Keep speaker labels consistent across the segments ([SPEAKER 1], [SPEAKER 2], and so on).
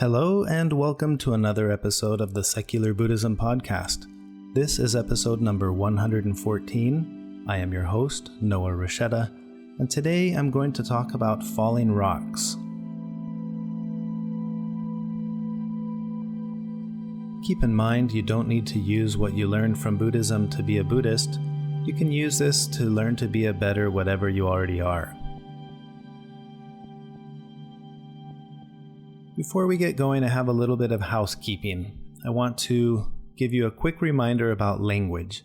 [SPEAKER 1] Hello and welcome to another episode of the Secular Buddhism podcast. This is episode number 114. I am your host, Noah Rasheta, and today I'm going to talk about falling rocks. Keep in mind you don't need to use what you learned from Buddhism to be a Buddhist. You can use this to learn to be a better whatever you already are. Before we get going, I have a little bit of housekeeping. I want to give you a quick reminder about language.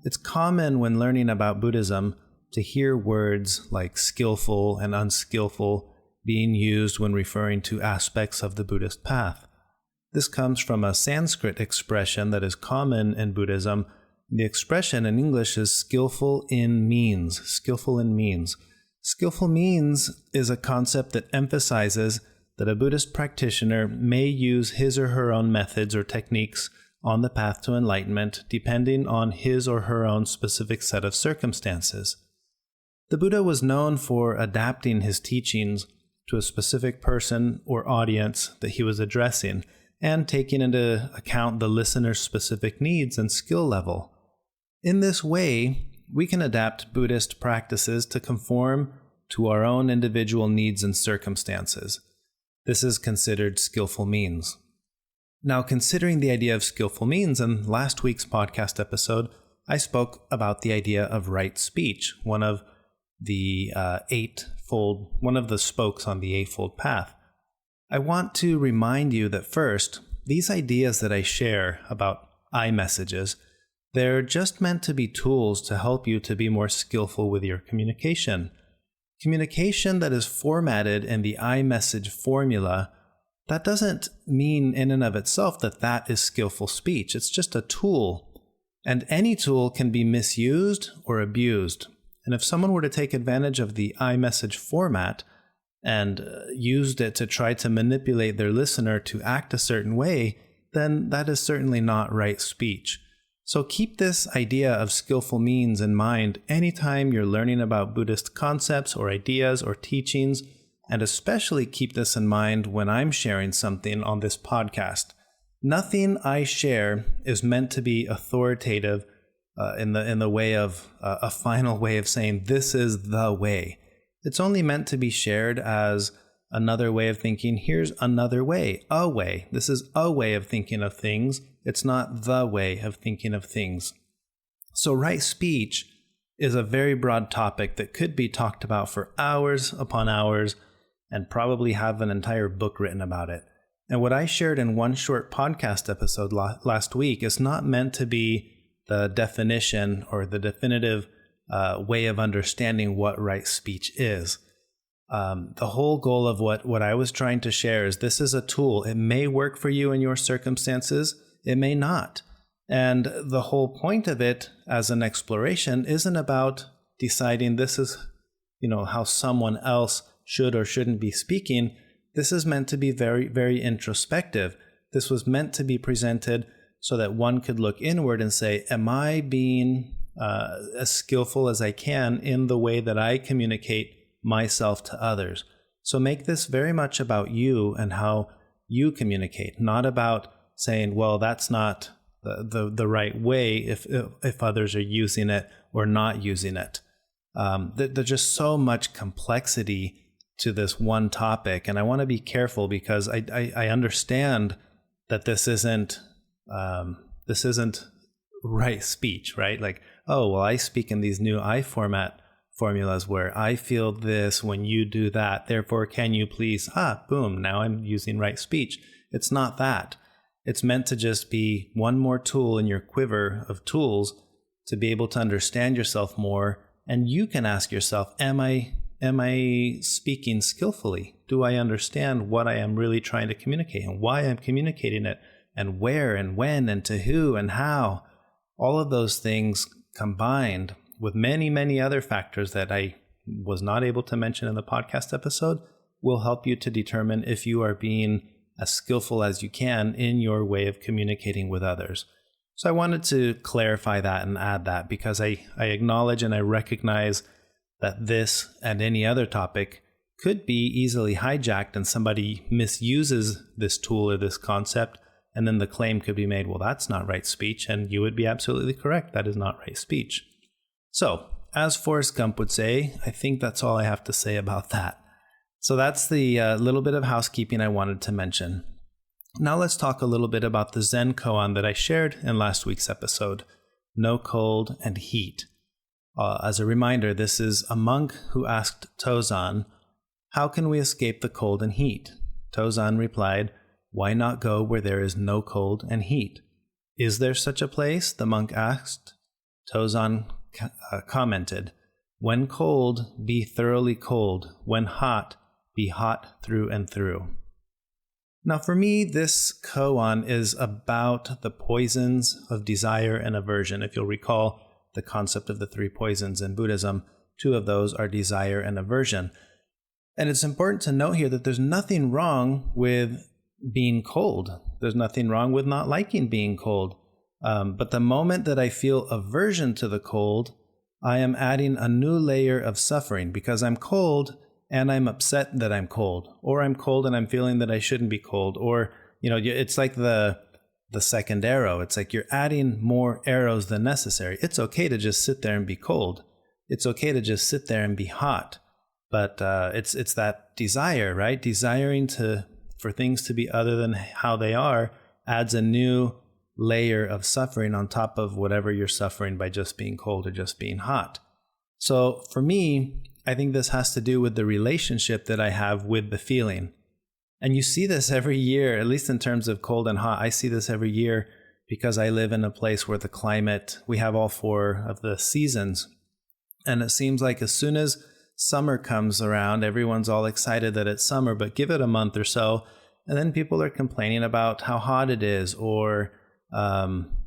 [SPEAKER 1] It's common when learning about Buddhism to hear words like skillful and unskillful being used when referring to aspects of the Buddhist path. This comes from a Sanskrit expression that is common in Buddhism. The expression in English is skillful in means. Skillful in means. Skillful means is a concept that emphasizes that a Buddhist practitioner may use his or her own methods or techniques on the path to enlightenment depending on his or her own specific set of circumstances. The Buddha was known for adapting his teachings to a specific person or audience that he was addressing and taking into account the listener's specific needs and skill level. In this way, we can adapt Buddhist practices to conform to our own individual needs and circumstances. This is considered skillful means. Now, considering the idea of skillful means, in last week's podcast episode, I spoke about the idea of right speech, one of the spokes on the eightfold path. I want to remind you that first, these ideas that I share about I messages, they're just meant to be tools to help you to be more skillful with your communication. Communication that is formatted in the I message formula, that doesn't mean in and of itself that that is skillful speech. It's just a tool. And any tool can be misused or abused. And if someone were to take advantage of the I message format and used it to try to manipulate their listener to act a certain way, then that is certainly not right speech. So keep this idea of skillful means in mind anytime you're learning about Buddhist concepts or ideas or teachings, and especially keep this in mind when I'm sharing something on this podcast. Nothing I share is meant to be authoritative in the way of a final way of saying this is the way. It's only meant to be shared as another way of thinking. Here's another way, a way. This is a way of thinking of things. It's not the way of thinking of things. So right speech is a very broad topic that could be talked about for hours upon hours and probably have an entire book written about it. And what I shared in one short podcast episode last week is not meant to be the definition or the definitive way of understanding what right speech is. The whole goal of what I was trying to share is this is a tool. It may work for you in your circumstances. It may not. And the whole point of it as an exploration isn't about deciding this is, how someone else should or shouldn't be speaking. This is meant to be very, very introspective. This was meant to be presented so that one could look inward and say, am I being as skillful as I can in the way that I communicate myself to others? So make this very much about you and how you communicate, not about saying, well, that's not the right way if others are using it or not using it. There's just so much complexity to this one topic, and I want to be careful because I understand that this isn't right speech, right? Like, oh, well, I speak in these new I format formulas where I feel this when you do that, therefore can you please, boom, now I'm using right speech. It's not that. It's meant to just be one more tool in your quiver of tools to be able to understand yourself more. And you can ask yourself, am I speaking skillfully? Do I understand what I am really trying to communicate and why I'm communicating it and where and when and to who and how? All of those things combined with many, many other factors that I was not able to mention in the podcast episode will help you to determine if you are being as skillful as you can in your way of communicating with others. So I wanted to clarify that and add that because I acknowledge and I recognize that this and any other topic could be easily hijacked and somebody misuses this tool or this concept, and then the claim could be made, well, that's not right speech, and you would be absolutely correct. That is not right speech. So, as Forrest Gump would say, I think that's all I have to say about that. So that's the little bit of housekeeping I wanted to mention. Now let's talk a little bit about the Zen koan that I shared in last week's episode, No Cold and Heat. As a reminder, this is a monk who asked Tozan, how can we escape the cold and heat? Tozan replied, why not go where there is no cold and heat? Is there such a place? The monk asked. Tozan commented, when cold, be thoroughly cold. When hot, be hot through and through. Now for me, this koan is about the poisons of desire and aversion. If you'll recall the concept of the three poisons in Buddhism, two of those are desire and aversion. And it's important to note here that there's nothing wrong with being cold. There's nothing wrong with not liking being cold. But the moment that I feel aversion to the cold, I am adding a new layer of suffering because I'm cold and I'm upset that I'm cold, or I'm cold and I'm feeling that I shouldn't be cold, or, it's like the second arrow. It's like you're adding more arrows than necessary. It's okay to just sit there and be cold. It's okay to just sit there and be hot. But it's that desire, right? Desiring for things to be other than how they are adds a new layer of suffering on top of whatever you're suffering by just being cold or just being hot. So for me, I think this has to do with the relationship that I have with the feeling. And you see this every year, at least in terms of cold and hot. I see this every year because I live in a place where the climate, we have all four of the seasons. And it seems like as soon as summer comes around, everyone's all excited that it's summer, but give it a month or so, and then people are complaining about how hot it is, or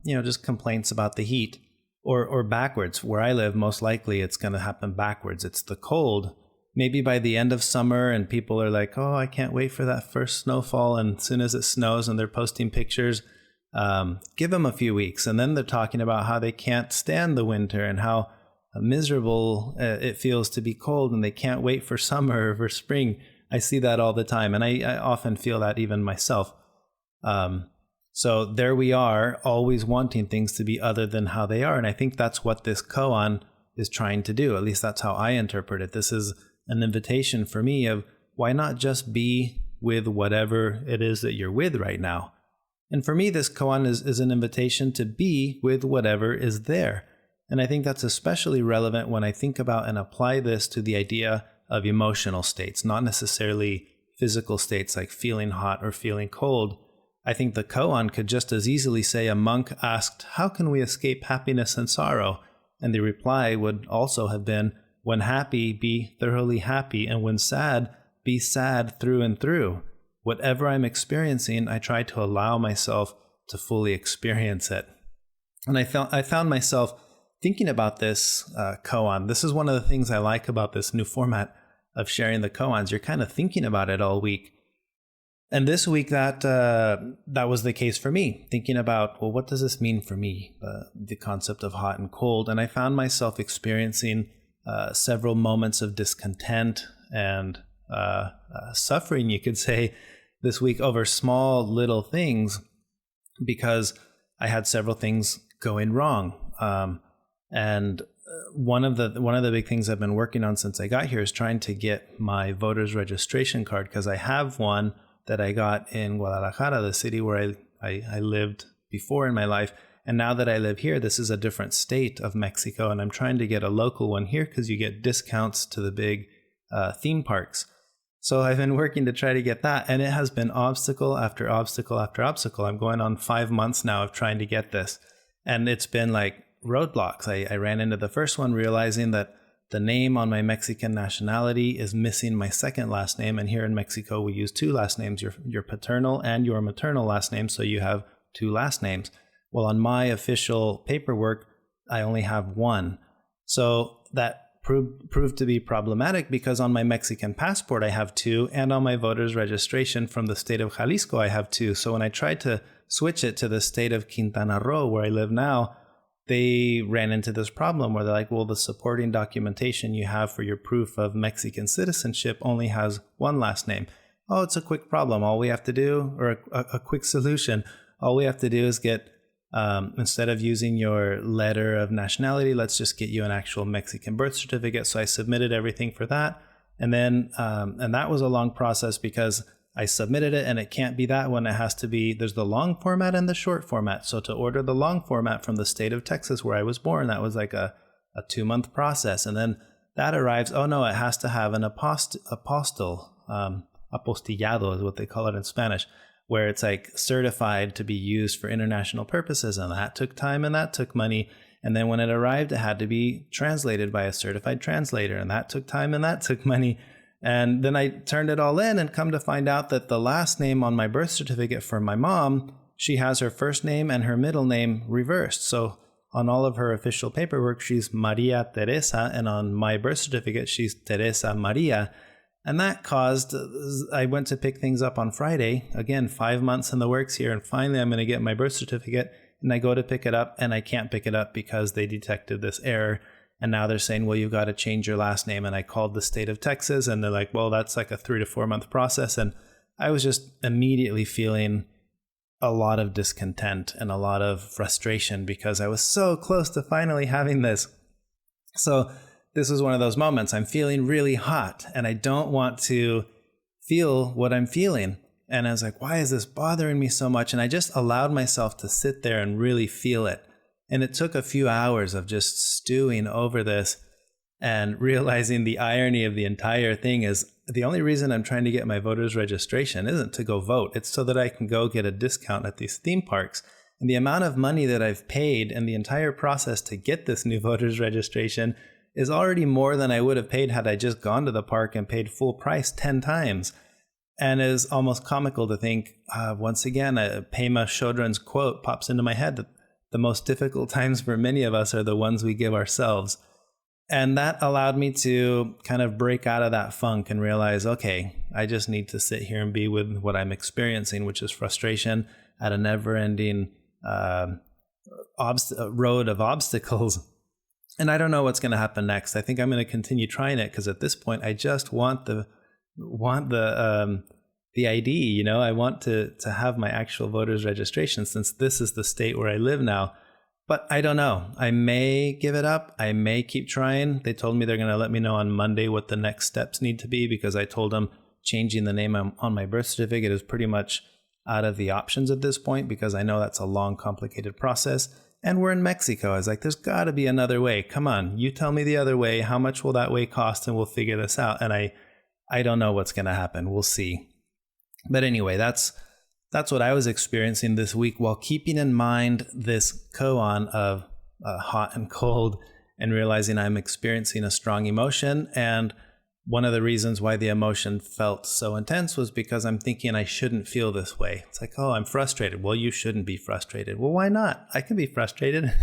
[SPEAKER 1] just complaints about the heat, or backwards. Where I live, most likely it's going to happen backwards. It's the cold. Maybe by the end of summer, and people are like, oh, I can't wait for that first snowfall, and as soon as it snows and they're posting pictures, give them a few weeks, and then they're talking about how they can't stand the winter and how miserable it feels to be cold, and they can't wait for summer or for spring. I see that all the time, and I often feel that even myself. So there we are, always wanting things to be other than how they are, and I think that's what this koan is trying to do. At least that's how I interpret it. This is an invitation for me of why not just be with whatever it is that you're with right now. And for me, this koan is an invitation to be with whatever is there. And I think that's especially relevant when I think about and apply this to the idea of emotional states, not necessarily physical states like feeling hot or feeling cold. I think the koan could just as easily say a monk asked, how can we escape happiness and sorrow? And the reply would also have been, when happy, be thoroughly happy, and when sad, be sad through and through. Whatever I'm experiencing, I try to allow myself to fully experience it. And I found myself thinking about this koan. This is one of the things I like about this new format of sharing the koans. You're kind of thinking about it all week. And this week, that was the case for me, thinking about, well, what does this mean for me, the concept of hot and cold? And I found myself experiencing several moments of discontent and suffering, you could say, this week over small little things, because I had several things going wrong. And one of the big things I've been working on since I got here is trying to get my voter's registration card, because I have one that I got in Guadalajara, the city where I lived before in my life. And now that I live here, this is a different state of Mexico, and I'm trying to get a local one here because you get discounts to the big theme parks. So I've been working to try to get that, and it has been obstacle after obstacle after obstacle. I'm going on 5 months now of trying to get this, and it's been like roadblocks. I ran into the first one realizing that the name on my Mexican nationality is missing my second last name, and here in Mexico we use two last names, your paternal and your maternal last name, so you have two last names. Well, on my official paperwork, I only have one. So that proved to be problematic, because on my Mexican passport I have two, and on my voter's registration from the state of Jalisco I have two. So when I tried to switch it to the state of Quintana Roo, where I live now, they ran into this problem where they're like, well, the supporting documentation you have for your proof of Mexican citizenship only has one last name. Oh, it's a quick problem. All we have to do, or a quick solution, all we have to do is get, instead of using your letter of nationality, let's just get you an actual Mexican birth certificate. So I submitted everything for that. And then, and that was a long process because I submitted it and it can't be that one. It has to be, there's the long format and the short format. So to order the long format from the state of Texas where I was born, that was like a 2-month process. And then that arrives, oh no, it has to have an apostillado is what they call it in Spanish, where it's like certified to be used for international purposes. And that took time and that took money. And then when it arrived, it had to be translated by a certified translator. And that took time and that took money. And then I turned it all in and come to find out that the last name on my birth certificate for my mom, she has her first name and her middle name reversed. So on all of her official paperwork, she's Maria Teresa. And on my birth certificate, she's Teresa Maria. And that caused, I went to pick things up on Friday. Again, 5 months in the works here. And finally, I'm going to get my birth certificate. And I go to pick it up and I can't pick it up because they detected this error. And now they're saying, well, you've got to change your last name. And I called the state of Texas and they're like, well, that's like a 3 to 4 month process. And I was just immediately feeling a lot of discontent and a lot of frustration because I was so close to finally having this. So this was one of those moments. I'm feeling really hot and I don't want to feel what I'm feeling. And I was like, why is this bothering me so much? And I just allowed myself to sit there and really feel it. And it took a few hours of just stewing over this and realizing the irony of the entire thing is the only reason I'm trying to get my voter's registration isn't to go vote. It's so that I can go get a discount at these theme parks. And the amount of money that I've paid and the entire process to get this new voter's registration is already more than I would have paid had I just gone to the park and paid full price 10 times. And it is almost comical to think, once again, Pema Chodron's quote pops into my head that the most difficult times for many of us are the ones we give ourselves. And that allowed me to kind of break out of that funk and realize, okay, I just need to sit here and be with what I'm experiencing, which is frustration at a never-ending road of obstacles. And I don't know what's going to happen next. I think I'm going to continue trying it because at this point, I just want the ID, you know, I want to have my actual voter's registration since this is the state where I live now. But I don't know. I may give it up. I may keep trying. They told me they're going to let me know on Monday what the next steps need to be because I told them changing the name on my birth certificate is pretty much out of the options at this point because I know that's a long, complicated process. And we're in Mexico. I was like, there's got to be another way. Come on, you tell me the other way. How much will that way cost? And we'll figure this out. And I don't know what's going to happen. We'll see. But anyway, that's what I was experiencing this week while keeping in mind this koan of hot and cold and realizing I'm experiencing a strong emotion. And one of the reasons why the emotion felt so intense was because I'm thinking I shouldn't feel this way. It's like, oh, I'm frustrated. Well, you shouldn't be frustrated. Well, why not? I can be frustrated.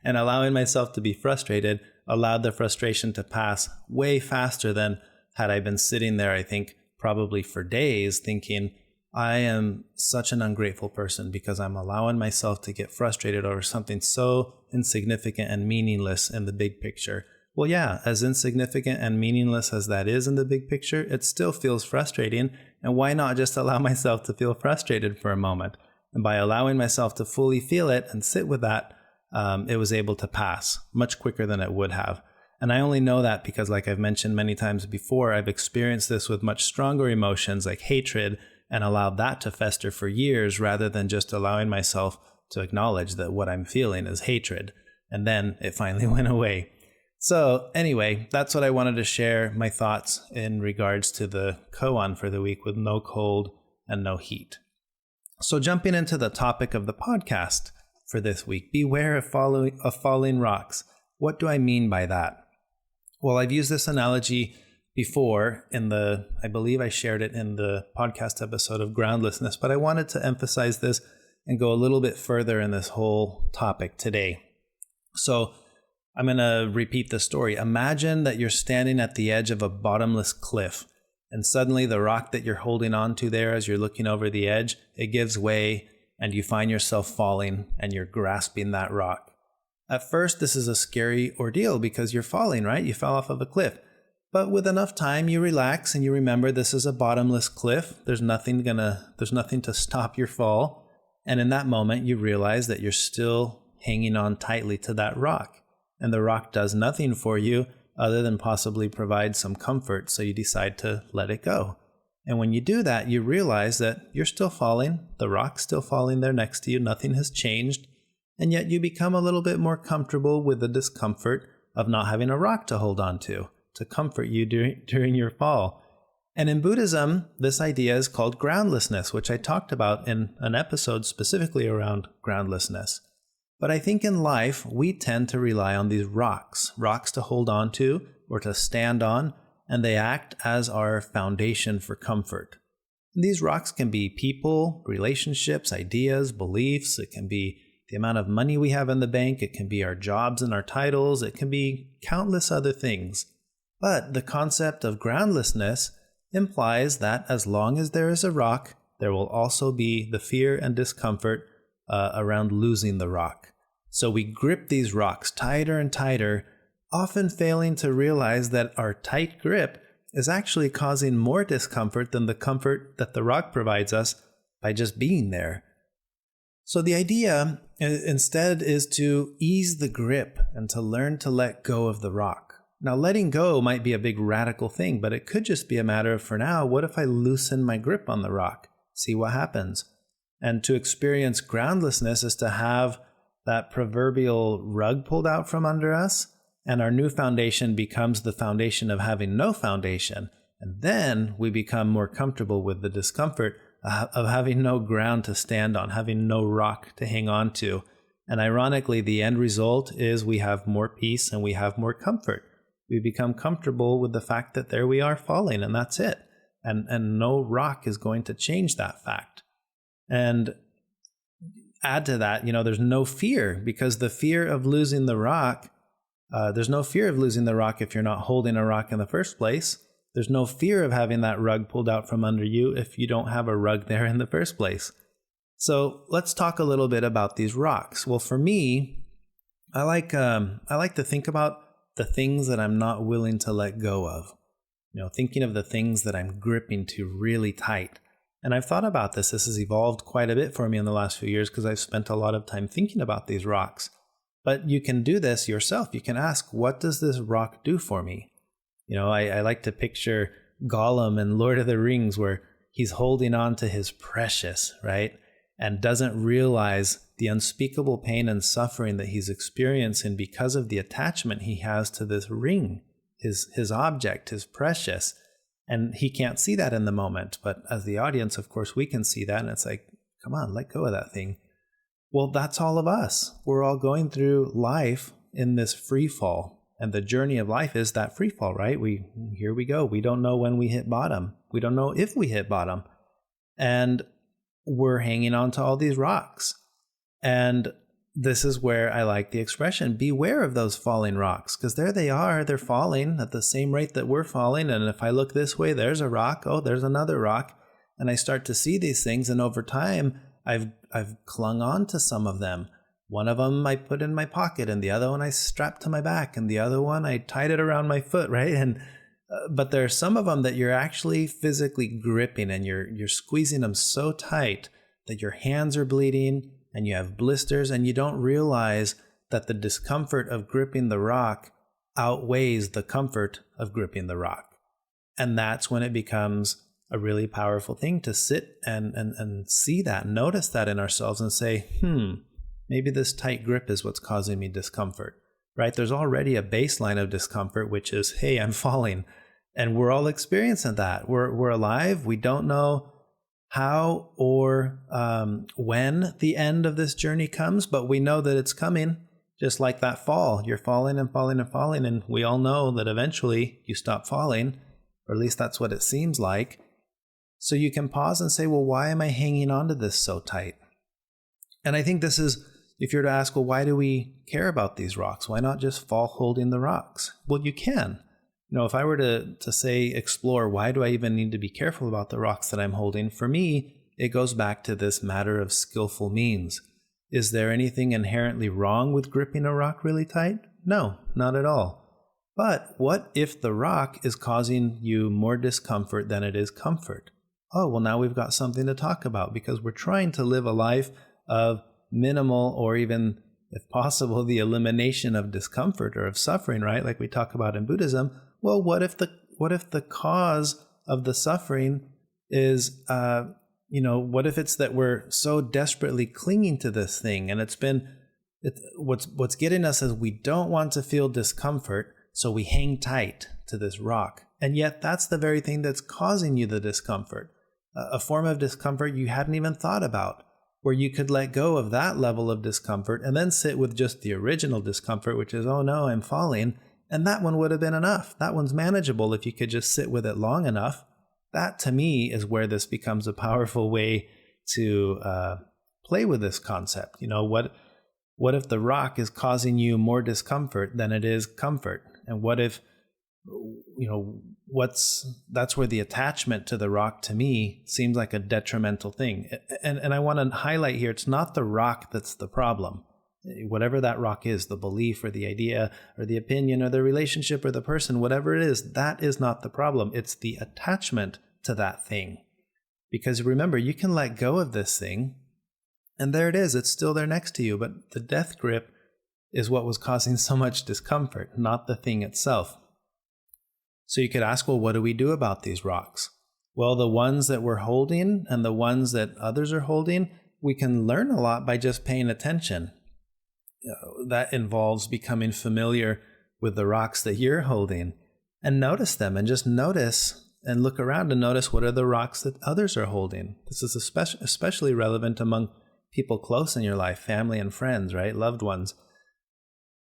[SPEAKER 1] And allowing myself to be frustrated allowed the frustration to pass way faster than had I been sitting there, I think, probably for days thinking, I am such an ungrateful person because I'm allowing myself to get frustrated over something so insignificant and meaningless in the big picture. Well, yeah, as insignificant and meaningless as that is in the big picture, it still feels frustrating. And why not just allow myself to feel frustrated for a moment? And by allowing myself to fully feel it and sit with that, it was able to pass much quicker than it would have. And I only know that because, like I've mentioned many times before, I've experienced this with much stronger emotions like hatred and allowed that to fester for years rather than just allowing myself to acknowledge that what I'm feeling is hatred. And then it finally went away. So anyway, that's what I wanted to share, my thoughts in regards to the koan for the week with no cold and no heat. So jumping into the topic of the podcast for this week, beware of falling rocks. What do I mean by that? Well, I've used this analogy before I believe I shared it in the podcast episode of groundlessness, but I wanted to emphasize this and go a little bit further in this whole topic today. So I'm going to repeat the story. Imagine that you're standing at the edge of a bottomless cliff, and suddenly the rock that you're holding on to there as you're looking over the edge, it gives way and you find yourself falling and you're grasping that rock. At first, this is a scary ordeal because you're falling, right? You fell off of a cliff. But with enough time, you relax and you remember this is a bottomless cliff. There's nothing to stop your fall. And in that moment, you realize that you're still hanging on tightly to that rock. And the rock does nothing for you other than possibly provide some comfort, so you decide to let it go. And when you do that, you realize that you're still falling, the rock's still falling there next to you, nothing has changed, and yet you become a little bit more comfortable with the discomfort of not having a rock to hold on to comfort you during your fall. And in Buddhism, this idea is called groundlessness, which I talked about in an episode specifically around groundlessness. But I think in life, we tend to rely on these rocks to hold on to or to stand on, and they act as our foundation for comfort. And these rocks can be people, relationships, ideas, beliefs. It can be the amount of money we have in the bank. It can be our jobs and our titles. It can be countless other things. But the concept of groundlessness implies that as long as there is a rock, there will also be the fear and discomfort around losing the rock. So we grip these rocks tighter and tighter, often failing to realize that our tight grip is actually causing more discomfort than the comfort that the rock provides us by just being there. So the idea instead is to ease the grip and to learn to let go of the rock. Now, letting go might be a big radical thing, but it could just be a matter of, for now, what if I loosen my grip on the rock? See what happens. And to experience groundlessness is to have that proverbial rug pulled out from under us, and our new foundation becomes the foundation of having no foundation. And then we become more comfortable with the discomfort of having no ground to stand on, having no rock to hang on to. And ironically, the end result is we have more peace and we have more comfort. We become comfortable with the fact that there we are falling, and that's it. And no rock is going to change that fact. And add to that, there's no fear, because the fear of losing the rock, there's no fear of losing the rock if you're not holding a rock in the first place. There's no fear of having that rug pulled out from under you if you don't have a rug there in the first place. So let's talk a little bit about these rocks. Well, for me, I like to think about the things that I'm not willing to let go of. Thinking of the things that I'm gripping to really tight. And I've thought about this. This has evolved quite a bit for me in the last few years because I've spent a lot of time thinking about these rocks. But you can do this yourself. You can ask, what does this rock do for me? I like to picture Gollum in Lord of the Rings, where he's holding on to his precious, right? And doesn't realize the unspeakable pain and suffering that he's experiencing because of the attachment he has to this ring, his object, his precious. And he can't see that in the moment. But as the audience, of course, we can see that. And it's like, come on, let go of that thing. Well, that's all of us. We're all going through life in this free fall. And the journey of life is that free fall, right? Here we go. We don't know when we hit bottom. We don't know if we hit bottom. And we're hanging on to all these rocks. And this is where I like the expression, beware of those falling rocks, because there they are, they're falling at the same rate that we're falling. And if I look this way, there's a rock. Oh, there's another rock. And I start to see these things. And over time, I've clung on to some of them. One of them I put in my pocket, and the other one I strapped to my back, and the other one I tied it around my foot, right? And but there are some of them that you're actually physically gripping, and you're squeezing them so tight that your hands are bleeding and you have blisters, and you don't realize that the discomfort of gripping the rock outweighs the comfort of gripping the rock. And that's when it becomes a really powerful thing to sit and see that, notice that in ourselves and say, maybe this tight grip is what's causing me discomfort, right? There's already a baseline of discomfort, which is, hey, I'm falling. And we're all experiencing that. We're alive. We don't know how or when the end of this journey comes, but we know that it's coming, just like that fall. You're falling and falling and falling, and we all know that eventually you stop falling, or at least that's what it seems like. So you can pause and say, well, why am I hanging on to this so tight? And I think this is, if you're to ask, well, why do we care about these rocks? Why not just fall holding the rocks? Well, you can. If I were to say, explore, why do I even need to be careful about the rocks that I'm holding? For me, it goes back to this matter of skillful means. Is there anything inherently wrong with gripping a rock really tight? No, not at all. But what if the rock is causing you more discomfort than it is comfort? Oh, well, now we've got something to talk about, because we're trying to live a life of minimal, or even, if possible, the elimination of discomfort or of suffering, right? Like we talk about in Buddhism. Well, what if the cause of the suffering is, what if it's that we're so desperately clinging to this thing, and what's getting us is we don't want to feel discomfort, so we hang tight to this rock. And yet that's the very thing that's causing you the discomfort, a form of discomfort you hadn't even thought about, where you could let go of that level of discomfort and then sit with just the original discomfort, which is, oh no, I'm falling. And that one would have been enough. That one's manageable if you could just sit with it long enough. That, to me, is where this becomes a powerful way to play with this concept. What if the rock is causing you more discomfort than it is comfort? And what if, that's where the attachment to the rock, to me, seems like a detrimental thing. And I want to highlight here, it's not the rock that's the problem. Whatever that rock is, the belief or the idea or the opinion or the relationship or the person, whatever it is, that is not the problem. It's the attachment to that thing. Because remember, you can let go of this thing, and there it is. It's still there next to you. But the death grip is what was causing so much discomfort, not the thing itself. So you could ask, well, what do we do about these rocks? Well, the ones that we're holding and the ones that others are holding, we can learn a lot by just paying attention. That involves becoming familiar with the rocks that you're holding and notice them, and just notice and look around and notice what are the rocks that others are holding. This is especially relevant among people close in your life, family and friends, right? Loved ones.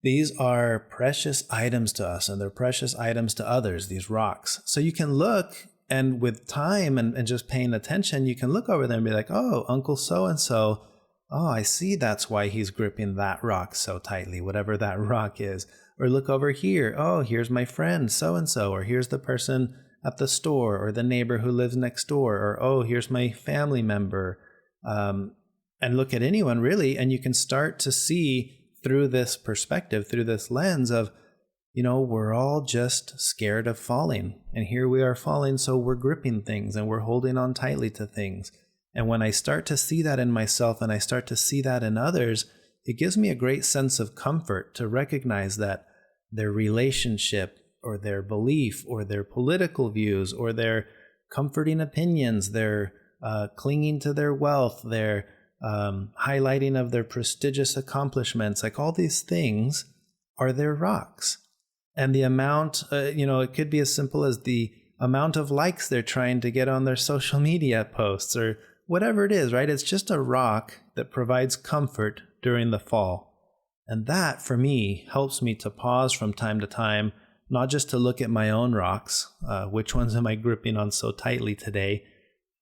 [SPEAKER 1] These are precious items to us, and they're precious items to others, these rocks. So you can look, and with time and just paying attention, you can look over there and be like, oh, Uncle so-and-so, oh, I see that's why he's gripping that rock so tightly, whatever that rock is. Or look over here, oh, here's my friend so-and-so, or here's the person at the store, or the neighbor who lives next door, or oh, here's my family member. And look at anyone really, and you can start to see through this perspective, through this lens of, we're all just scared of falling. And here we are falling, so we're gripping things and we're holding on tightly to things. And when I start to see that in myself and I start to see that in others, it gives me a great sense of comfort to recognize that their relationship or their belief or their political views or their comforting opinions, their clinging to their wealth, their highlighting of their prestigious accomplishments, like all these things are their rocks. And the amount, it could be as simple as the amount of likes they're trying to get on their social media posts or whatever it is, right? It's just a rock that provides comfort during the fall. And that, for me, helps me to pause from time to time, not just to look at my own rocks, which ones am I gripping on so tightly today,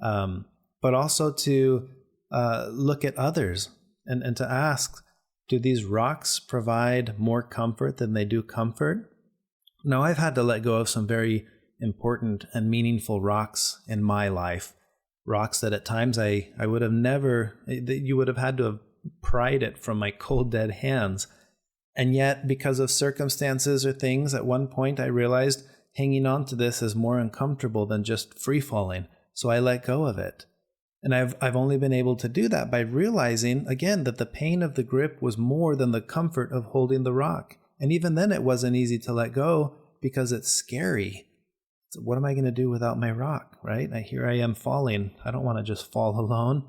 [SPEAKER 1] but also to look at others and to ask, do these rocks provide more comfort than they do comfort? Now, I've had to let go of some very important and meaningful rocks in my life, rocks that at times I would have never, you would have had to have pried it from my cold, dead hands. And yet, because of circumstances or things, at one point I realized hanging on to this is more uncomfortable than just free falling. So I let go of it. And I've only been able to do that by realizing, again, that the pain of the grip was more than the comfort of holding the rock. And even then it wasn't easy to let go because it's scary. So what am I going to do without my rock, right? Here I am falling. I don't want to just fall alone.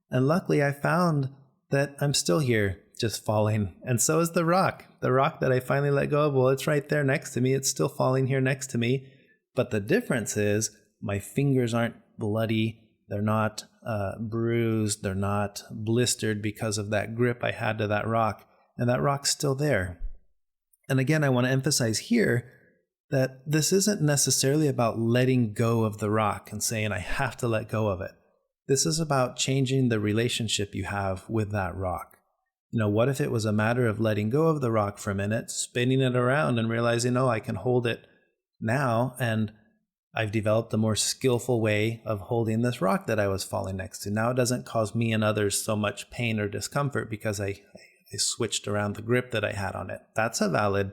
[SPEAKER 1] And luckily I found that I'm still here just falling. And so is the rock. The rock that I finally let go of, well, it's right there next to me. It's still falling here next to me. But the difference is my fingers aren't bloody. They're not bruised. They're not blistered because of that grip I had to that rock. And that rock's still there. And again, I want to emphasize here that this isn't necessarily about letting go of the rock and saying, I have to let go of it. This is about changing the relationship you have with that rock. What if it was a matter of letting go of the rock for a minute, spinning it around and realizing, oh, I can hold it now and I've developed a more skillful way of holding this rock that I was falling next to. Now it doesn't cause me and others so much pain or discomfort because I switched around the grip that I had on it. That's a valid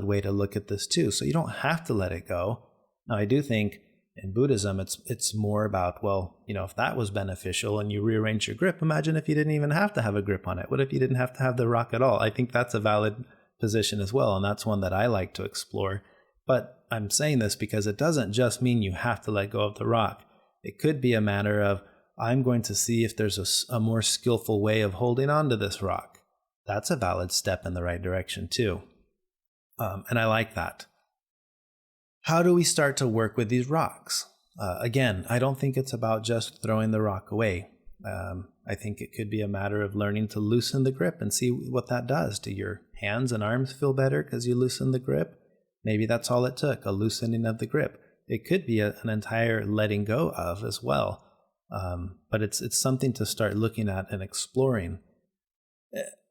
[SPEAKER 1] way to look at this too. So you don't have to let it go. Now, I do think in Buddhism, it's more about, well, if that was beneficial and you rearrange your grip, imagine if you didn't even have to have a grip on it. What if you didn't have to have the rock at all? I think that's a valid position as well, and that's one that I like to explore. But I'm saying this because it doesn't just mean you have to let go of the rock. It could be a matter of, I'm going to see if there's a more skillful way of holding on to this rock. That's a valid step in the right direction too. And I like that. How do we start to work with these rocks? Again, I don't think it's about just throwing the rock away. I think it could be a matter of learning to loosen the grip and see what that does. Do your hands and arms feel better because you loosen the grip? Maybe that's all it took, a loosening of the grip. It could be an entire letting go of as well. But it's something to start looking at and exploring.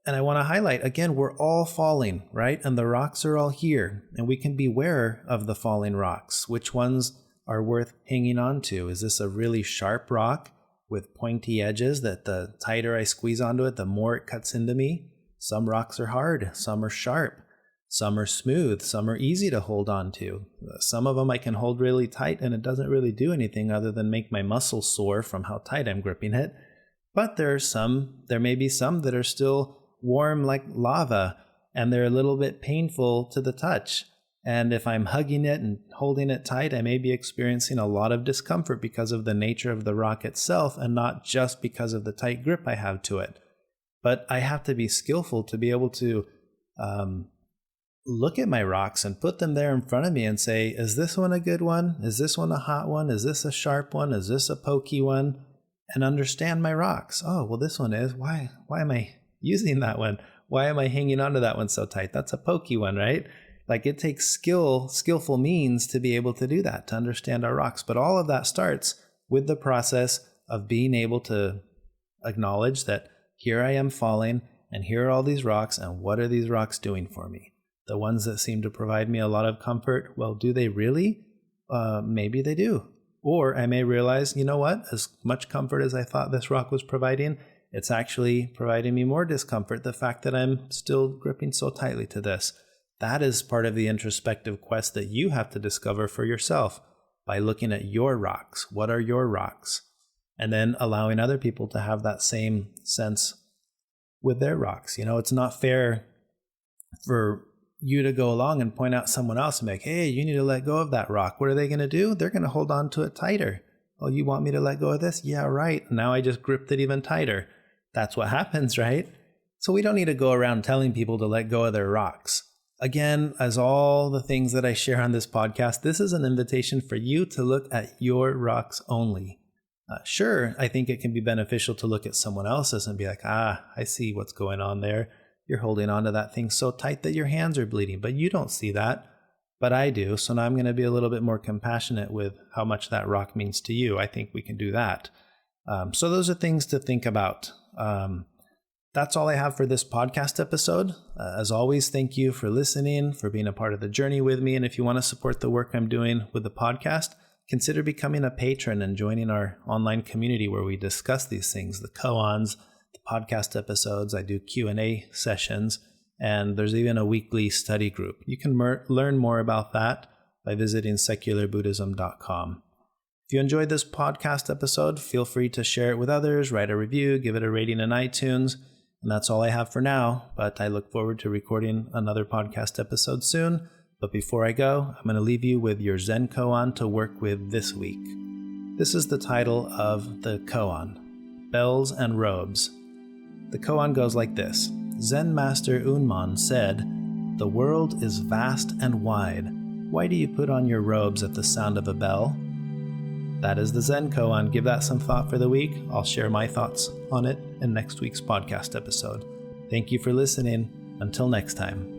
[SPEAKER 1] And I want to highlight, again, we're all falling, right? And the rocks are all here. And we can be aware of the falling rocks. Which ones are worth hanging on to? Is this a really sharp rock with pointy edges that the tighter I squeeze onto it, the more it cuts into me? Some rocks are hard. Some are sharp. Some are smooth. Some are easy to hold on to. Some of them I can hold really tight and it doesn't really do anything other than make my muscles sore from how tight I'm gripping it. But there may be some that are still warm like lava, and they're a little bit painful to the touch. And if I'm hugging it and holding it tight, I may be experiencing a lot of discomfort because of the nature of the rock itself and not just because of the tight grip I have to it. But I have to be skillful to be able to look at my rocks and put them there in front of me and say, is this one a good one? Is this one a hot one? Is this a sharp one? Is this a pokey one? And understand my rocks. Oh, well, this one is. Why am I using that one? Why am I hanging onto that one so tight? That's a pokey one, right? Like, it takes skillful means to be able to do that, to understand our rocks. But all of that starts with the process of being able to acknowledge that here I am falling, and here are all these rocks, and what are these rocks doing for me? The ones that seem to provide me a lot of comfort, well, do they really? Maybe they do. Or I may realize, you know what? As much comfort as I thought this rock was providing, it's actually providing me more discomfort, the fact that I'm still gripping so tightly to this. That is part of the introspective quest that you have to discover for yourself by looking at your rocks. What are your rocks? And then allowing other people to have that same sense with their rocks. It's not fair for you to go along and point out someone else and be like, hey, you need to let go of that rock. What are they going to do? They're going to hold on to it tighter. Oh, you want me to let go of this? Yeah, right. Now I just gripped it even tighter. That's what happens, right? So we don't need to go around telling people to let go of their rocks. Again, as all the things that I share on this podcast, this is an invitation for you to look at your rocks only. Sure, I think it can be beneficial to look at someone else's and be like, I see what's going on there. You're holding on to that thing so tight that your hands are bleeding, but you don't see that. But I do. So now I'm going to be a little bit more compassionate with how much that rock means to you. I think we can do that. So those are things to think about. That's all I have for this podcast episode. As always, thank you for listening, for being a part of the journey with me. And if you want to support the work I'm doing with the podcast, consider becoming a patron and joining our online community where we discuss these things, the koans, the podcast episodes. I do Q&A sessions, and there's even a weekly study group. You can learn more about that by visiting secularbuddhism.com. If you enjoyed this podcast episode, feel free to share it with others, write a review, give it a rating in iTunes. And that's all I have for now, but I look forward to recording another podcast episode soon. But before I go, I'm going to leave you with your Zen koan to work with this week. This is the title of the koan, Bells and Robes. The koan goes like this. Zen Master Unman said, "The world is vast and wide. Why do you put on your robes at the sound of a bell?" That is the Zen koan. Give that some thought for the week. I'll share my thoughts on it in next week's podcast episode. Thank you for listening. Until next time.